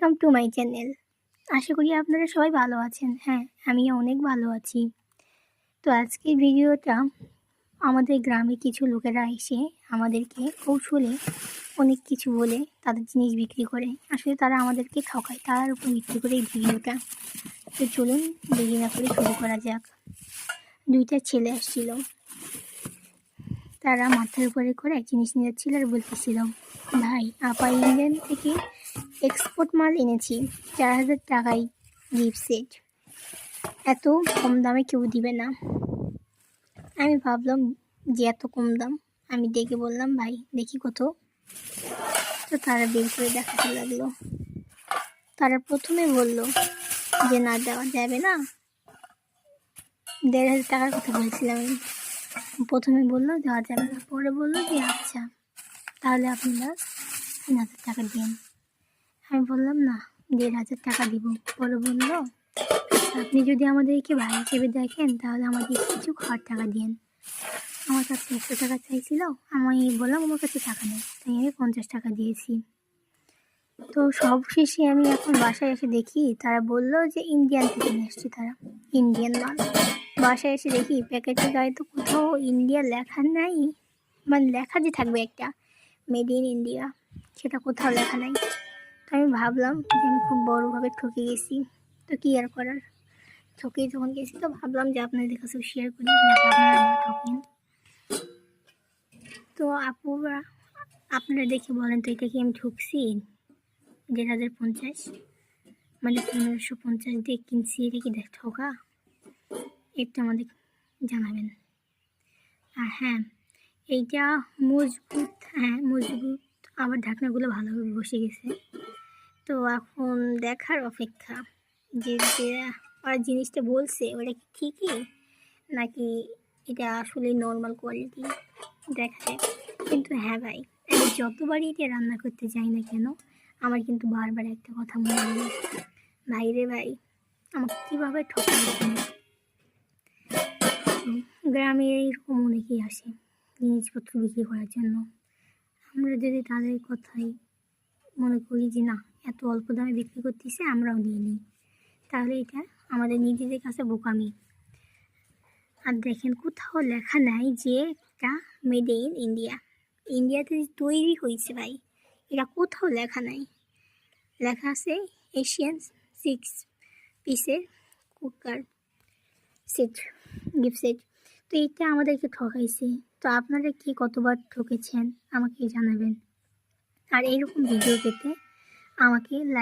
Welcome to my channel. আশা করি আপনারা সবাই ভালো আছেন। হ্যাঁ, আমিও অনেক ভালো আছি। তো আজকের ভিডিওটা আমাদের গ্রামে কিছু লোকেরা এসে আমাদেরকে কৌশলে অনেক কিছু বলে তাদের জিনিস বিক্রি করে। আসলে তারা আমাদেরকে ঠকায়, তার উপর ভিত্তি করে এই ভিডিওটা। তো চলুন দেরি না করে শুরু করা যাক। দুইটা ছেলে আসছিল, তারা মাথার উপরে করে এক জিনিস নিয়ে যাচ্ছিল আর বলতেছিল, ভাই আপা ইন্ডিয়ান থেকে এক্সপোর্ট মাল এনেছি, 4,000 টাকায় গিফট সেট, এত কম দামে কেউ দিবে না। আমি ভাবলাম যে এত কম দাম, আমি ডেকে বললাম, ভাই দেখি কত। তো তারা বের করে দেখাতে লাগলো। তারা প্রথমে বলল যে না, দেওয়া যাবে না, 1,500 টাকার কথা বলছিলাম আমি। প্রথমে বললো দেওয়া যাবে না, পরে বললো যে আচ্ছা তাহলে আপনারা 3,000 টাকা দিন। আমি বললাম না, 1,500 টাকা দিব। পরে বললো আপনি যদি আমাদেরকে ভাই হিসেবে দেখেন তাহলে আমাদের কিছু খাওয়ার টাকা দিন। আমার কাছে 100 টাকা চাইছিল, আমি বললাম আমার কাছে টাকা নেই, তাই আমি 50 টাকা দিয়েছি। তো সব শেষে আমি এখন বাসায় এসে দেখি তারা বললো যে ইন্ডিয়ান থেকে নিয়ে এসছি, তারা ইন্ডিয়ান মাল। বাসায় এসে দেখি প্যাকেটের গায়ে তো কোথাও ইন্ডিয়া লেখা নাই, মানে লেখা যে থাকবে একটা মেড ইন ইন্ডিয়া, সেটা কোথাও লেখা নাই। তো আমি ভাবলাম যে আমি খুব বড়োভাবে ঠকে গেছি। তো কী আর করার, ঠকেই যখন গেছি তো ভাবলাম যে আপনাদের কাছেও শেয়ার করি, যাতে আপনারা না ঠকেন। তো আপুরা আপনারা দেখে বলেন তো, এটা কি আমি ঠকছি? 1,050 মানে 1,550 দিয়ে কিনছি, এটা কি দেখ ঠকা? এটা আমাদের জানাবেন। আর হ্যাঁ, এইটা মজবুত, হ্যাঁ মজবুত, আবার ঢাকনাগুলো ভালোভাবে বসে গেছে। তো এখন দেখার অপেক্ষা যে ওরা জিনিসটা বলছে ওটা কি ঠিকই নাকি এটা আসলে নর্মাল কোয়ালিটি, দেখা যায়। কিন্তু হ্যাঁ ভাই, আমি যতবারই এটা রান্না করতে যাই না কেন, আমার কিন্তু বারবার একটা কথা মনে হয়, ভাই রে ভাই আমাকে কীভাবে ঠকানো। গ্রামে এরকম অনেকেই আসে জিনিসপত্র বিক্রি করার জন্য। আমরা যদি তাদের কথাই মনে করি যে না এত অল্প দামে বিক্রি করতেছে, আমরাও নিয়ে নিই, তাহলে এটা আমাদের নিজেদের কাছে বোকামি। আর দেখেন কোথাও লেখা নাই যে এটা মেড ইন ইন্ডিয়া, ইন্ডিয়াতে তৈরি হয়েছে ভাই, এটা কোথাও লেখা নাই। লেখা আছে এশিয়ান 6 পিসের কুকার সেট, গিফট সেট। তো এটা আমাদেরকে ঠকাইছে। তো আপনারা কি কতবার ঠকেছেন আমাকে জানাবেন। আর এইরকম ভিডিও পেতে আমাকে লাইক